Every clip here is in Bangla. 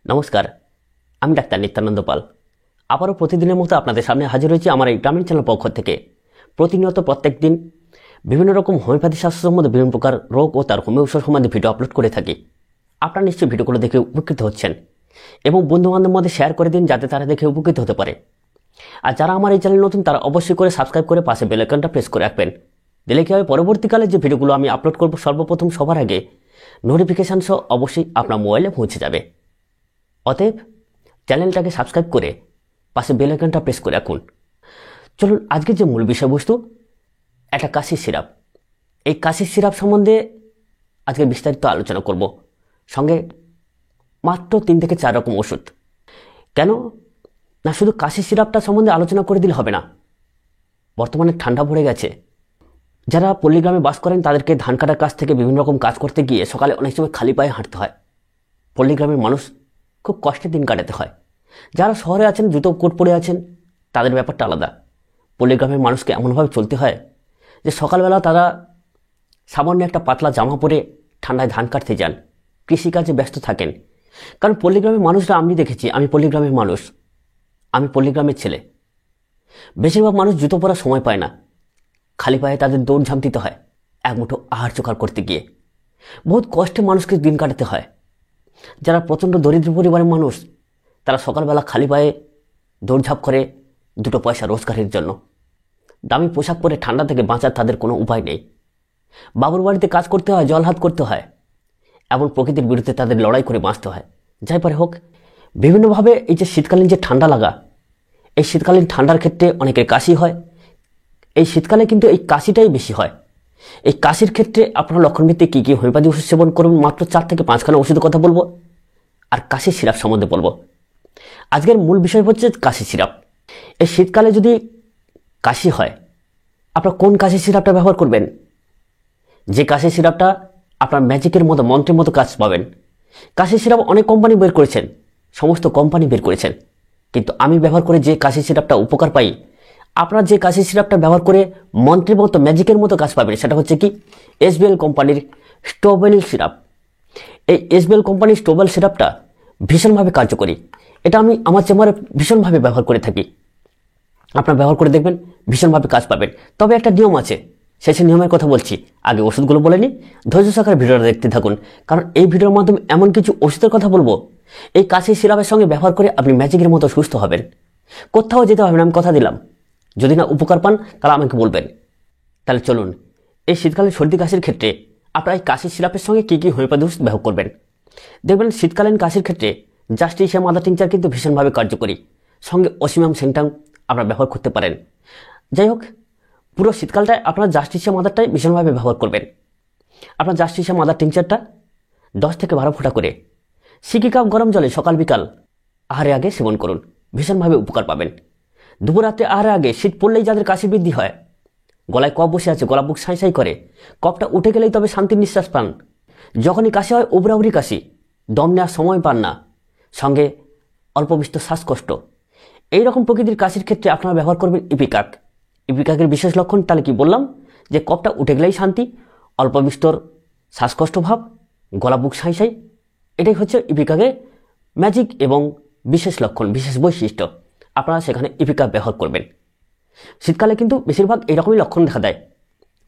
নমস্কার, আমি ডাক্তার নিত্যানন্দ পাল। আবারও প্রতিদিনের মতো আপনাদের সামনে হাজির হয়েছি আমার এই গ্রামীণ চ্যানেল পক্ষ থেকে। প্রতিনিয়ত প্রত্যেক দিন বিভিন্ন রকম হোমিওপ্যাথি স্বাস্থ্য সম্বন্ধে বিভিন্ন প্রকার রোগ ও তার হোমিও ঔষধ সম্বন্ধে ভিডিও আপলোড করে থাকি। আপনারা নিশ্চয়ই ভিডিওগুলো দেখে উপকৃত হচ্ছেন এবং বন্ধুবান্ধবের মধ্যে শেয়ার করে দিন যাতে তারা দেখে উপকৃত হতে পারে। আর যারা আমার এই চ্যানেল নতুন তারা অবশ্যই করে সাবস্ক্রাইব করে পাশে বেল আইকনটা প্রেস করে রাখবেন। দিলে কি হবে, পরবর্তীকালে যে ভিডিওগুলো আমি আপলোড করব সর্বপ্রথম সবার আগে নোটিফিকেশান সহ অবশ্যই আপনার মোবাইলে পৌঁছে যাবে। অতএব চ্যানেলটাকে সাবস্ক্রাইব করে পাশে বেল আইকনটা প্রেস করে রাখুন। চলুন আজকের যে মূল বিষয়বস্তু, একটা কাশির সিরাপ। এই কাশির সিরাপ সম্বন্ধে আজকে বিস্তারিত আলোচনা করব, সঙ্গে মাত্র 3 থেকে 4 রকম ওষুধ। কেন না, শুধু কাশির সিরাপটা সম্বন্ধে আলোচনা করে দিলে হবে না। বর্তমানে ঠান্ডা পড়ে গেছে, যারা পল্লীগ্রামে বাস করেন তাদেরকে ধান কাটার কাজ থেকে বিভিন্ন রকম কাজ করতে গিয়ে সকালে অনেক সময় খালি পায়ে হাঁটতে হয়। পল্লীগ্রামের মানুষ খুব কষ্টে দিন কাটাতে হয়। যারা শহরে আছেন, জুতো কোট পরে আছেন, তাদের ব্যাপারটা আলাদা। পল্লীগ্রামের মানুষকে এমনভাবে চলতে হয় যে সকালবেলা তারা সামান্য একটা পাতলা জামা পরে ঠান্ডায় ধান কাটতে যান, কৃষিকাজে ব্যস্ত থাকেন। কারণ পল্লীগ্রামের মানুষরা আমি দেখেছি, আমি পল্লীগ্রামের মানুষ, আমি পল্লীগ্রামের ছেলে। বেশিরভাগ মানুষ জুতো পরার সময় পায় না, খালি পায়ে তাদের দৌড়ঝাঁপ দিতে হয় এক মুঠো আহার জোগাড় করতে গিয়ে। বহুত কষ্টে মানুষকে দিন কাটাতে হয়। যারা প্রচণ্ড দরিদ্র পরিবারের মানুষ, তারা সকালবেলা খালি পায়ে দৌড়ঝাঁপ করে 2 পয়সা রোজগারের জন্য। দামি পোশাক পরে ঠান্ডা থেকে বাঁচার তাদের কোনো উপায় নেই। বাবুর বাড়িতে কাজ করতে হয়, জল হাত করতে হয়, এমন প্রকৃতির বিরুদ্ধে তাদের লড়াই করে বাঁচতে হয়। যাই পারে হোক, বিভিন্নভাবে এই যে শীতকালীন যে ঠান্ডা লাগা, এই শীতকালীন ঠান্ডার ক্ষেত্রে অনেকের কাশি হয়। এই শীতকালে কিন্তু এই কাশিটাই বেশি হয়। এই কাশির ক্ষেত্রে আপনার লক্ষণভিত্তিক কী কী হোমিওপ্যাথি ওষুধ সেবন করুন, মাত্র 4 থেকে 5খানা ওষুধের কথা বলবো, আর কাশির সিরাপ সম্বন্ধে বলবো। আজকের মূল বিষয় হচ্ছে কাশি সিরাপ। এই শীতকালে যদি কাশি হয়, আপনার কোন কাশি সিরাপটা ব্যবহার করবেন? যে কাশি সিরাপটা আপনার ম্যাজিকের মতো, মন্ত্রের মতো কাজ পাবেন। কাশি সিরাপ অনেক কোম্পানি বের করেছেন, সমস্ত কোম্পানি বের করেছেন, কিন্তু আমি ব্যবহার করে যে কাশি সিরাপটা উপকার পাই, আপনারা যে কাশি সিরাপটা ব্যবহার করে মন্ত্রের মতো, ম্যাজিকের মতো কাজ পাবেন, সেটা হচ্ছে কি এসবিএল কোম্পানির স্টোবেল সিরাপ। এই এসবিএল কোম্পানির স্টোবেল সিরাপটা ভীষণভাবে কার্যকরী। এটা আমি আমার চেম্বারে ভীষণভাবে ব্যবহার করে থাকি। আপনারা ব্যবহার করে দেখবেন, ভীষণভাবে কাজ পাবেন। তবে একটা নিয়ম আছে, শেষে নিয়মের কথা বলছি। আগে ওষুধগুলো বলে নিই, ধৈর্য সহকারে ভিডিওটা দেখতে থাকুন, কারণ এই ভিডিওর মাধ্যমে এমন কিছু ওষুধের কথা বলবো, এই কাশির সিরাপের সঙ্গে ব্যবহার করে আপনি ম্যাজিকের মতো সুস্থ হবেন। কোথাও যেতে হবে না, আমি কথা দিলাম। যদি না উপকার পান তাহলে আমাকে বলবেন। তাহলে চলুন, এই শীতকালে সর্দি কাশির ক্ষেত্রে আপনারা এই কাশির সিরাপের সঙ্গে কী কী হোমিওপ্যাথি ওষুধ ব্যবহার করবেন। দেখবেন শীতকালীন কাশির ক্ষেত্রে জাস্টিসিয়াম আদা টিংচার কিন্তু ভীষণভাবে কার্যকরী, সঙ্গে অসিমাম সেন্টাম আপনারা ব্যবহার করতে পারেন। যাই হোক, পুরো শীতকালটায় আপনারা জাস্টিসিয়াম আদারটাই ভীষণভাবে ব্যবহার করবেন। আপনার জাস্টিসিয়াম আদার টিংচারটা 10 থেকে 12 ফোঁটা করে সিকি কাপ গরম জলে সকাল বিকাল আহারে আগে সেবন করুন, ভীষণভাবে উপকার পাবেন। দুপুররাত্রে আহারে আগে, শীত পড়লেই যাদের কাশি বৃদ্ধি হয়, গলায় কফ বসে আছে, গলা বুক সাঁই সাঁই করে, কফটা উঠে গেলেই তবে শান্তির নিঃশ্বাস পান। যখনই কাশি হয় উবরাউরি কাশি, দম নেওয়ার সময় পান না, সঙ্গে অল্প বিস্তর শ্বাসকষ্ট, এইরকম প্রকৃতির কাশির ক্ষেত্রে আপনারা ব্যবহার করবেন ইপিকাক। ইপিকাকের বিশেষ লক্ষণ তাহলে কি বললাম, যে কফটা উঠে গেলেই শান্তি, অল্প বিস্তর শ্বাসকষ্ট ভাব, গলা বুক সাঁই সাঁই, এটাই হচ্ছে ইপিকাকের ম্যাজিক এবং বিশেষ লক্ষণ, বিশেষ বৈশিষ্ট্য। আপনারা সেখানে ইপিকাক ব্যবহার করবেন। শীতকালে কিন্তু বেশিরভাগ এইরকমই লক্ষণ দেখা দেয়।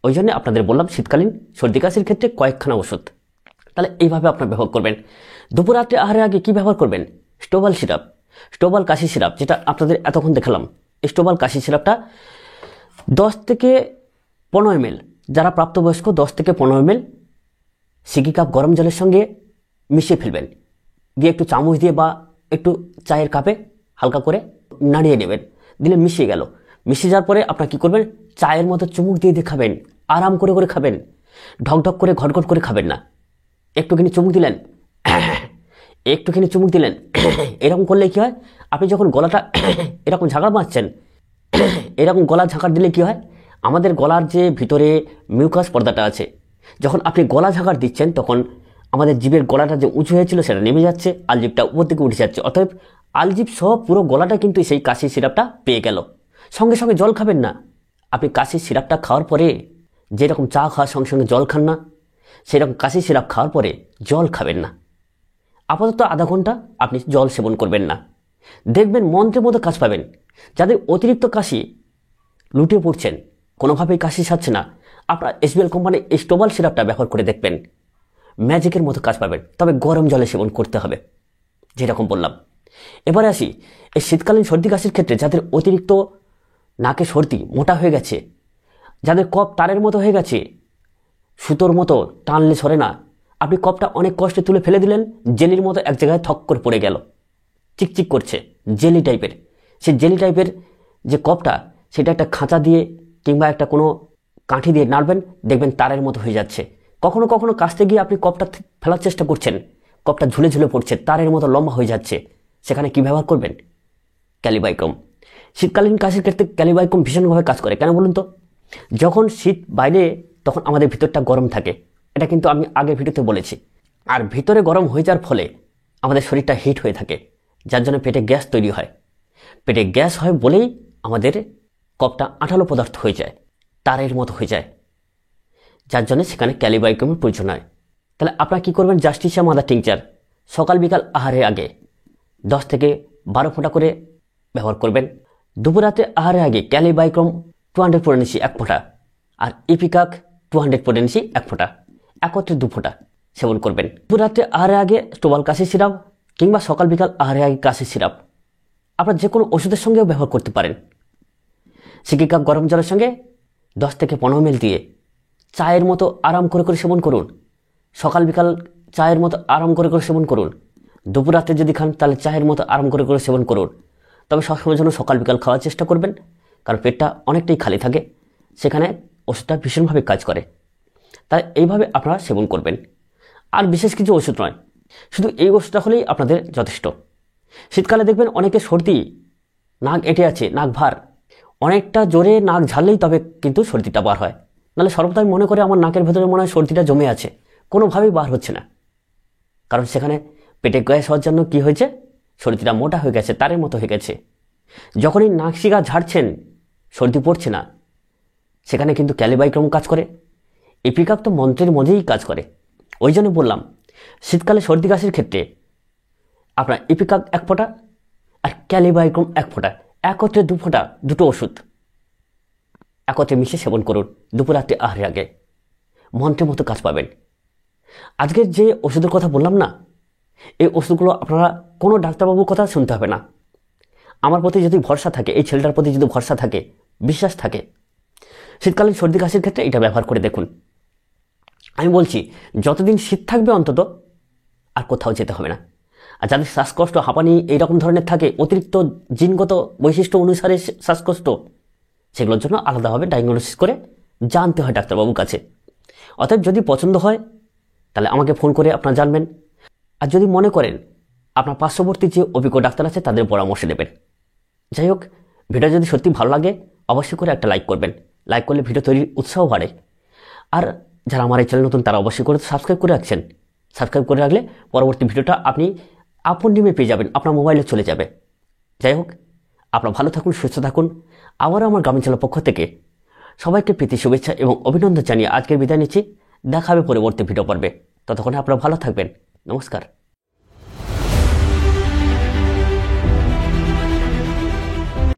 ওই জন্য আপনাদের বললাম শীতকালীন সর্দি কাশির ক্ষেত্রে কয়েকখানা ওষুধ। তাহলে এইভাবে আপনারা ব্যবহার করবেন। দুপুররাত্রে আহারের আগে কি ব্যবহার করবেন? স্টোবাল সিরাপ, স্টোবাল কাশি সিরাপ, যেটা আপনাদের এতক্ষণ দেখালাম। এই স্টোবাল কাশি সিরাপটা 10 থেকে 15 ml, যারা প্রাপ্তবয়স্ক 10 থেকে 15 ml সিকি কাপ গরম জলের সঙ্গে মিশিয়ে ফেলবেন, দিয়ে একটু চামচ দিয়ে বা একটু চায়ের কাপে হালকা করে নাড়িয়ে নেবেন, দিলে মিশিয়ে গেল। মিশিয়ে যাওয়ার পরে আপনার কী করবেন, চায়ের মতো চুমুক দিয়ে দিয়ে খাবেন, আরাম করে করে খাবেন, ঢকঢক করে ঘটঘট করে খাবেন না। একটুখানি চুমুক দিলেন, একটুখানি চুমুক দিলেন, এরকম করলে কী হয়, আপনি যখন গলাটা এরকম ঝাঁকার মারছেন, এরকম গলা ঝাঁকার দিলে কী হয়, আমাদের গলার যে ভিতরে মিউকাস পর্দাটা আছে, যখন আপনি গলা ঝাঁকার দিচ্ছেন তখন আমাদের জিভের গলাটা যে উঁচু হয়েছিল সেটা নেমে যাচ্ছে, আলজিভটা উপর দিকে উঠে যাচ্ছে। অতএব আলজিভ সহ পুরো গলাটা কিন্তু সেই কাশির সিরাপটা পেয়ে গেল। সঙ্গে সঙ্গে জল খাবেন না। আপনি কাশির সিরাপটা খাওয়ার পরে যেরকম চা খাওয়ার সঙ্গে সঙ্গে জল খান না, সেরকম কাশির সিরাপ খাওয়ার পরে জল খাবেন না। আপাতত আধা ঘন্টা আপনি জল সেবন করবেন না, দেখবেন মন্ত্রের মতো কাজ পাবেন। যাদের অতিরিক্ত কাশি লুটে পড়ছেন, কোনোভাবেই কাশি সারছে না, আপনার এসবিএল কোম্পানির এই স্টোবাল সিরাপটা ব্যবহার করে দেখবেন, ম্যাজিকের মতো কাজ পাবেন। তবে গরম জলে সেবন করতে হবে, যেরকম বললাম। এবারে আসি এই শীতকালীন সর্দি কাশির ক্ষেত্রে যাদের অতিরিক্ত নাকে সর্দি মোটা হয়ে গেছে, যাদের কফ তারের মতো হয়ে গেছে, সুতোর মতো টানলে সরে না, আপনি কফটা অনেক কষ্টে তুলে ফেলে দিলেন, জেলির মতো এক জায়গায় থক করে পড়ে গেল, চিকচিক করছে, জেলি টাইপের। সেই জেলি টাইপের যে কফটা, সেটা একটা খাঁচা দিয়ে কিংবা একটা কোনো কাঠি দিয়ে নাড়বেন, দেখবেন তারের মতো হয়ে যাচ্ছে। কখনো কখনো কাশতে গিয়ে আপনি কফটা ফেলার চেষ্টা করছেন, কফটা ঝুলে ঝুলে পড়ছে, তারের মতো লম্বা হয়ে যাচ্ছে। সেখানে কি ব্যবহার করবেন? ক্যালিবাইকম। শীতকালীন কাশির ক্ষেত্রে ক্যালিবাইকম ভীষণভাবে কাজ করে। কেন বলুন তো? যখন শীত বাইরে, তখন আমাদের ভিতরটা গরম থাকে, এটা কিন্তু আমি আগের ভিডিওতে বলেছি। আর ভিতরে গরম হয়ে যাওয়ার ফলে আমাদের শরীরটা হিট হয়ে থাকে, যার জন্য পেটে গ্যাস তৈরি হয়। পেটে গ্যাস হয় বলেই আমাদের কফটা আঠালো পদার্থ হয়ে যায়, তারের মতো হয়ে যায়, যার জন্য সেখানে ক্যালিবাইকমের প্রয়োজন হয়। তাহলে আপনারা কী করবেন? জাস্টিসিয়াম আদা টিংচার সকাল বিকাল আহারের আগে 10 থেকে 12 ফোঁটা করে ব্যবহার করবেন। দুপুরাতে আহারের আগে ক্যালিবাইকম 200 পটেন্সি 1 ফোঁটা আর ইপিকাক 200 পটেন্সি 1 ফোঁটা, একত্রে 2 ফোঁটা সেবন করবেন। দুপুরাতে আহারের আগে স্টোবাল কাশি সিরাপ কিংবা সকাল বিকাল আহারের আগে কাশি সিরাপ আপনারা যে কোনো ওষুধের সঙ্গেও ব্যবহার করতে পারেন। সিকি কাপ গরম জলের সঙ্গে 10 থেকে 15 ml দিয়ে চায়ের মতো আরাম করে করে সেবন করুন। সকাল বিকাল চায়ের মতো আরাম করে করে সেবন করুন। দুপুর রাতে যদি খান তাহলে চায়ের মতো আরাম করে করে সেবন করুন। তবে সবসময়ের জন্য সকাল বিকাল খাওয়ার চেষ্টা করবেন, কারণ পেটটা অনেকটাই খালি থাকে, সেখানে ওষুধটা ভীষণভাবে কাজ করে। তাই এইভাবে আপনারা সেবন করবেন। আর বিশেষ কিছু ওষুধ নয়, শুধু এই ওষুধটা হলেই আপনাদের যথেষ্ট। শীতকালে দেখবেন অনেকে সর্দি, নাক এঁটে আছে, নাক ভার, অনেকটা জোরে নাক ঝাড়লেই তবে কিন্তু সর্দিটা বার হয়। নাহলে সর্বদাই মনে করে আমার নাকের ভেতরে মনে হয় সর্দিটা জমে আছে, কোনোভাবেই বার হচ্ছে না। কারণ সেখানে পেটে গ্যাস হওয়ার জন্য কী হয়েছে? সর্দিটা মোটা হয়ে গেছে, তারের মতো হয়ে গেছে। যখনই নাক শিকা ঝাড়ছেন, সর্দি পড়ছে না, সেখানে কিন্তু ক্যালিবাইকম কাজ করে। ইপিকাক তো মন্ত্রের মধ্যেই কাজ করে। ওই জন্য বললাম, শীতকালে সর্দি কাশির ক্ষেত্রে আপনার ইপিকাক 1 ফোঁটা আর ক্যালিবাইকম 1 ফোঁটা, একত্রে 2 ফোঁটা, দুটো ওষুধ একত্রে মিশিয়ে সেবন করুন দুপুর রাতে আহারের আগে। মন্ত্রের মতো কাজ পাবেন। আজকের যে ওষুধের কথা বললাম না, এই ওষুধগুলো আপনারা কোনো ডাক্তারবাবুর কথা শুনতে হবে না। আমার প্রতি যদি ভরসা থাকে, এই ছেলেটার প্রতি যদি ভরসা থাকে, বিশ্বাস থাকে, শীতকালীন সর্দি কাশির ক্ষেত্রে এটা ব্যবহার করে দেখুন। আমি বলছি, যতদিন শীত থাকবে অন্তত আর কোথাও যেতে হবে না। আর যাদের শ্বাসকষ্ট, হাঁপানি এইরকম ধরনের থাকে, অতিরিক্ত জিনগত বৈশিষ্ট্য অনুসারে শ্বাসকষ্ট, সেগুলোর জন্য আলাদাভাবে ডায়াগনোসিস করে জানতে হয় ডাক্তারবাবুর কাছে। অতএব যদি পছন্দ হয় তাহলে আমাকে ফোন করে আপনারা জানবেন। আর যদি মনে করেন আপনার পার্শ্ববর্তী যে অভিজ্ঞ ডাক্তার আছে তাদের পরামর্শ নেবেন। যাই হোক, ভিডিও যদি সত্যি ভালো লাগে অবশ্যই করে একটা লাইক করবেন। লাইক করলে ভিডিও তৈরির উৎসাহ বাড়ে। আর যারা আমার এই চ্যানেল নতুন তারা অবশ্যই করে সাবস্ক্রাইব করে রাখছেন। সাবস্ক্রাইব করে রাখলে পরবর্তী ভিডিওটা আপনি আপন নিমে পেয়ে যাবেন, আপনার মোবাইলে চলে যাবে। যাই হোক, আপনারা ভালো থাকুন, সুস্থ থাকুন। আবারও আমার গ্রামীণ চ্যানেল পক্ষ থেকে সবাইকে প্রীতি শুভেচ্ছা এবং অভিনন্দন জানিয়ে আজকের বিদায় নিচ্ছি। দেখা হবে পরবর্তী ভিডিও পর্বে। ততক্ষণে আপনারা ভালো থাকবেন। নমস্কার।